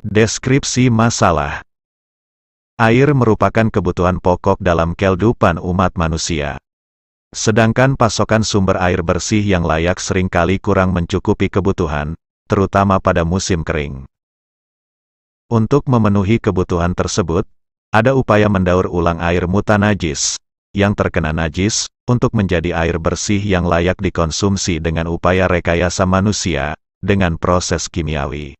Deskripsi masalah. Air merupakan kebutuhan pokok dalam kehidupan umat manusia. Sedangkan pasokan sumber air bersih yang layak seringkali kurang mencukupi kebutuhan, terutama pada musim kering. Untuk memenuhi kebutuhan tersebut, ada upaya mendaur ulang air mutanajis, yang terkena najis, untuk menjadi air bersih yang layak dikonsumsi dengan upaya rekayasa manusia, dengan proses kimiawi.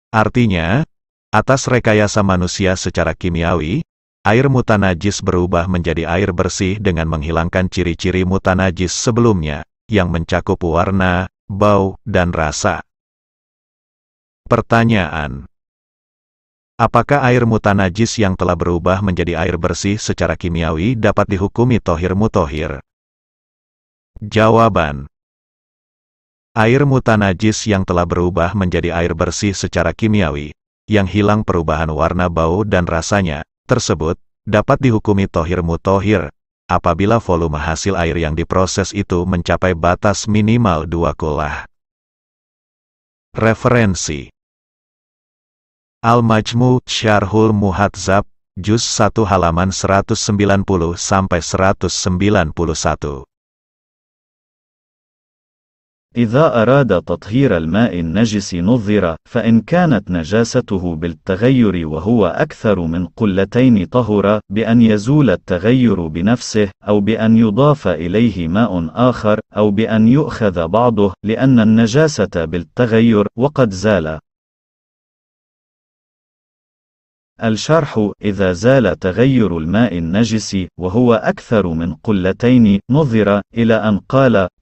Artinya, atas rekayasa manusia secara kimiawi, air mutanajis berubah menjadi air bersih dengan menghilangkan ciri-ciri mutanajis sebelumnya, yang mencakup warna, bau, dan rasa. Pertanyaan: apakah air mutanajis yang telah berubah menjadi air bersih secara kimiawi dapat dihukumi tohir mutohir? Jawaban: air mutanajis yang telah berubah menjadi air bersih secara kimiawi, yang hilang perubahan warna, bau, dan rasanya, tersebut, dapat dihukumi tohir mutohir, apabila volume hasil air yang diproses itu mencapai batas minimal 2 kulah. Referensi: Al-Majmu' Syarhul Muhadzab, Juz 1 halaman 190-191. إذا أراد تطهير الماء النجس نظر، فإن كانت نجاسته بالتغير وهو أكثر من قلتين طهر بأن يزول التغير بنفسه، أو بأن يضاف إليه ماء آخر، أو بأن يؤخذ بعضه، لأن النجاسة بالتغير وقد زال. الشرح: إذا زال تغير الماء النجس وهو أكثر من قلتين نظر، إلى أن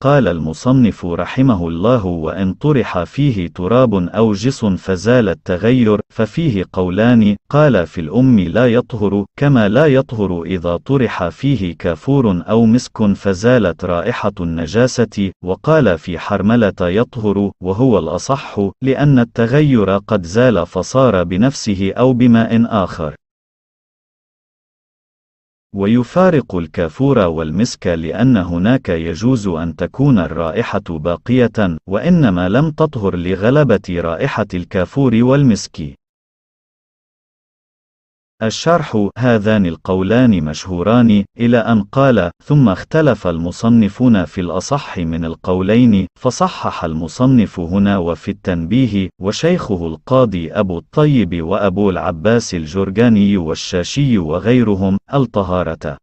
قال المصنف رحمه الله: وإن طرح فيه تراب أو جص فزال التغير، ففيه قولان، قال في الأم لا يطهر، كما لا يطهر إذا طرح فيه كافور أو مسك فزالت رائحة النجاسة، وقال في حرملة يطهر، وهو الأصح، لأن التغير قد زال فصار بنفسه أو بماء آخر. ويفارق الكافور والمسك لأن هناك يجوز أن تكون الرائحة باقية، وإنما لم تطهر لغلبة رائحة الكافور والمسك. الشرح: هذان القولان مشهوران، إلى أن قال: ثم اختلف المصنفون في الأصح من القولين، فصحح المصنف هنا وفي التنبيه، وشيخه القاضي أبو الطيب وأبو العباس الجرجاني والشاشي وغيرهم، الطهارة.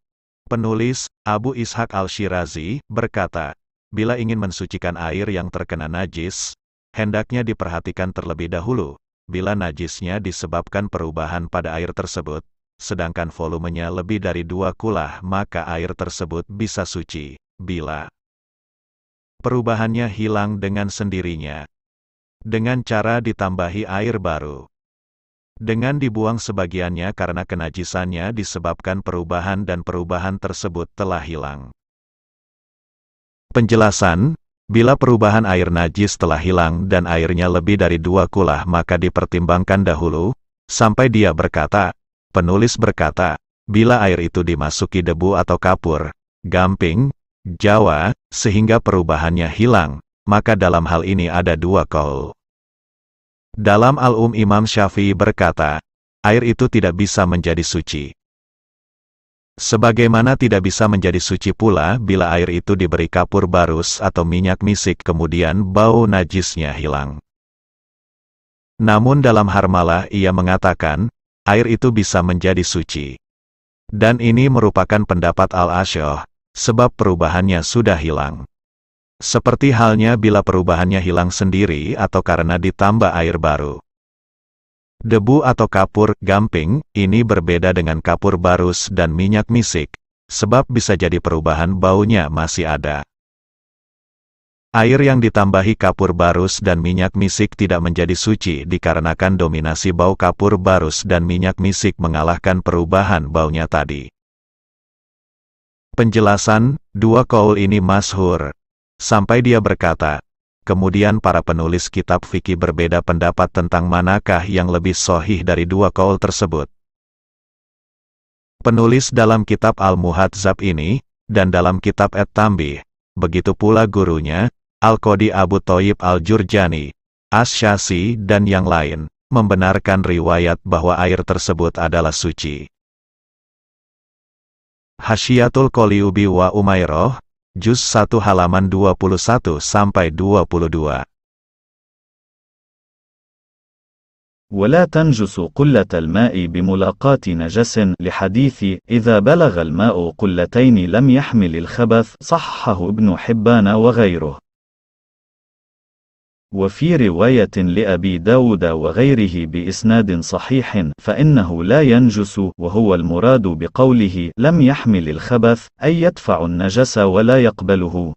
Penulis, Abu Ishaq al-Shirazi, berkata, bila ingin mensucikan air yang terkena najis, hendaknya diperhatikan terlebih dahulu, bila najisnya disebabkan perubahan pada air tersebut, sedangkan volumenya lebih dari 2 kulah, maka air tersebut bisa suci, bila perubahannya hilang dengan sendirinya, dengan cara ditambahi air baru, dengan dibuang sebagiannya karena kenajisannya disebabkan perubahan dan perubahan tersebut telah hilang. Penjelasan: bila perubahan air najis telah hilang dan airnya lebih dari 2 kulah, maka dipertimbangkan dahulu, sampai dia berkata, penulis berkata, bila air itu dimasuki debu atau kapur, gamping, jawa, sehingga perubahannya hilang, maka dalam hal ini ada 2 qaul. Dalam Al-Um Imam Syafi'i berkata, air itu tidak bisa menjadi suci. Sebagaimana tidak bisa menjadi suci pula bila air itu diberi kapur barus atau minyak misik kemudian bau najisnya hilang. Namun dalam Harmalah ia mengatakan, air itu bisa menjadi suci. Dan ini merupakan pendapat Al-Ash'ah, sebab perubahannya sudah hilang. Seperti halnya bila perubahannya hilang sendiri atau karena ditambah air baru. Debu atau kapur, gamping, ini berbeda dengan kapur barus dan minyak misik, sebab bisa jadi perubahan baunya masih ada. Air yang ditambahi kapur barus dan minyak misik tidak menjadi suci dikarenakan dominasi bau kapur barus dan minyak misik mengalahkan perubahan baunya tadi. Penjelasan: 2 qaul ini masyhur, sampai dia berkata, kemudian para penulis kitab fikih berbeda pendapat tentang manakah yang lebih sahih dari 2 qaul tersebut. Penulis dalam kitab Al-Muhadzab ini, dan dalam kitab At-Tambih, begitu pula gurunya, Al-Qadi Abu Thayyib Al-Jurjani, Asy-Syashi dan yang lain, membenarkan riwayat bahwa air tersebut adalah suci. Hasyiatul Qoliubi wa Umairoh, Juz 1 halaman 21-22. ولا تنجس قلة الماء بملاقاة نجس لحديث إذا بلغ الماء قلتين لم يحمل الخبث، صححه ابن حبان وغيره. وفي رواية لأبي داود وغيره بإسناد صحيح فإنه لا ينجس، وهو المراد بقوله لم يحمل الخبث أي يدفع النجس ولا يقبله.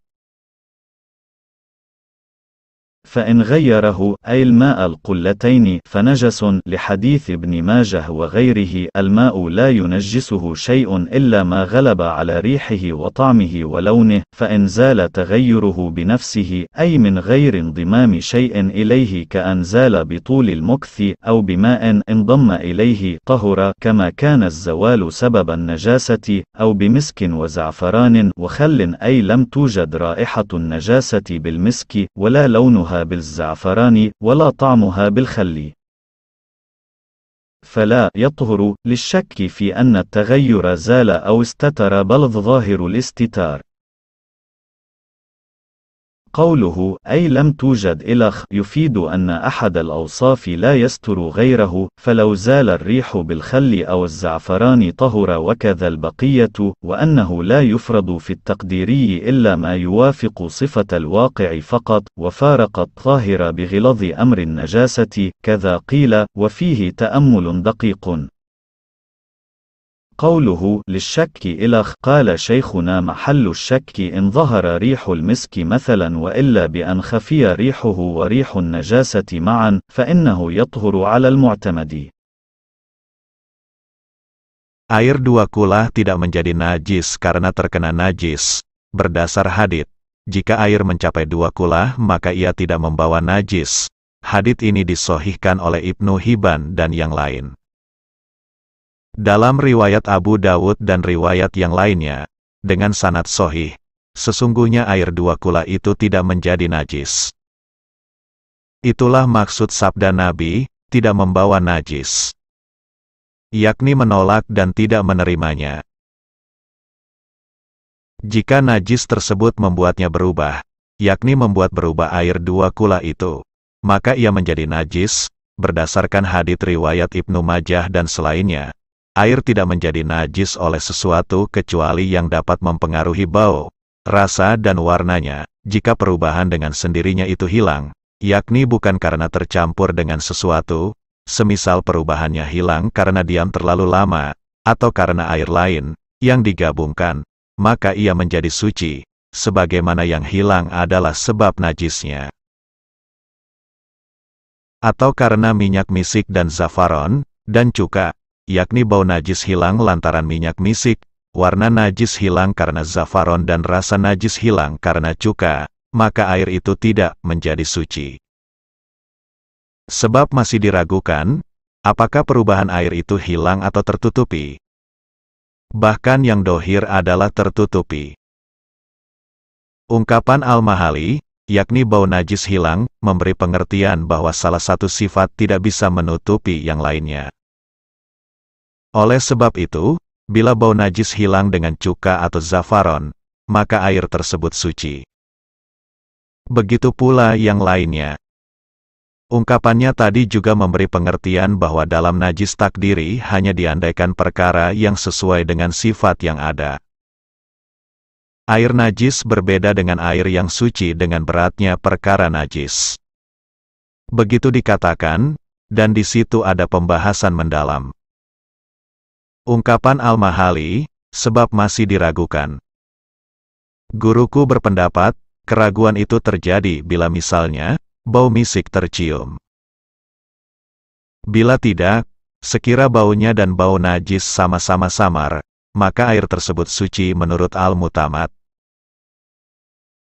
فإن غيره أي الماء القلتين فنجس، لحديث ابن ماجه وغيره الماء لا ينجسه شيء إلا ما غلب على ريحه وطعمه ولونه، فإن زال تغيره بنفسه أي من غير انضمام شيء إليه كأن زال بطول المكث أو بماء انضم إليه طهر، كما كان الزوال سبب النجاسة، أو بمسك وزعفران وخل أي لم توجد رائحة النجاسة بالمسك ولا لونها بالزعفران ولا طعمها بالخل، فلا يطهر للشك في أن التغير زال أو استتر، بل ظاهر الاستتار. قوله أي لم توجد إلخ يفيد أن أحد الأوصاف لا يستر غيره، فلو زال الريح بالخل أو الزعفران طهر، وكذا البقية، وأنه لا يفرض في التقديري إلا ما يوافق صفة الواقع فقط، وفارق الطاهر بغلظ أمر النجاسة، كذا قيل، وفيه تأمل دقيق. قوله للشك إلخ، قال شيخنا محل الشك إن ظهر ريح المسك مثلا، وإلا بأن خفي ريحه وريح النجاسة معا، فإنه يطهر على المعتمد. Air dua kula tidak menjadi najis karena terkena najis. Berdasar hadits, jika air mencapai 2 kula maka ia tidak membawa najis. Hadits ini disahihkan oleh Ibnu Hibban dan yang lain. Dalam riwayat Abu Dawud dan riwayat yang lainnya, dengan sanad sahih, sesungguhnya air 2 kula itu tidak menjadi najis. Itulah maksud sabda Nabi, tidak membawa najis, yakni menolak dan tidak menerimanya. Jika najis tersebut membuatnya berubah, yakni membuat berubah air 2 kula itu, maka ia menjadi najis. Berdasarkan hadits riwayat Ibnu Majah dan selainnya, air tidak menjadi najis oleh sesuatu kecuali yang dapat mempengaruhi bau, rasa dan warnanya, jika perubahan dengan sendirinya itu hilang, yakni bukan karena tercampur dengan sesuatu, semisal perubahannya hilang karena diam terlalu lama, atau karena air lain, yang digabungkan, maka ia menjadi suci, sebagaimana yang hilang adalah sebab najisnya. Atau karena minyak misik dan zafaron, dan cuka, yakni bau najis hilang lantaran minyak misik, warna najis hilang karena zafaron dan rasa najis hilang karena cuka, maka air itu tidak menjadi suci. Sebab masih diragukan, apakah perubahan air itu hilang atau tertutupi. Bahkan yang dohir adalah tertutupi. Ungkapan Al-Mahali, yakni bau najis hilang, memberi pengertian bahwa salah satu sifat tidak bisa menutupi yang lainnya. Oleh sebab itu, bila bau najis hilang dengan cuka atau zafaron, maka air tersebut suci. Begitu pula yang lainnya. Ungkapannya tadi juga memberi pengertian bahwa dalam najis takdiri hanya diandaikan perkara yang sesuai dengan sifat yang ada. Air najis berbeda dengan air yang suci dengan beratnya perkara najis. Begitu dikatakan, dan di situ ada pembahasan mendalam. Ungkapan Al-Mahali, sebab masih diragukan. Guruku berpendapat, keraguan itu terjadi bila misalnya, bau misik tercium. Bila tidak, sekira baunya dan bau najis sama-sama samar, maka air tersebut suci menurut Al-Mutamad.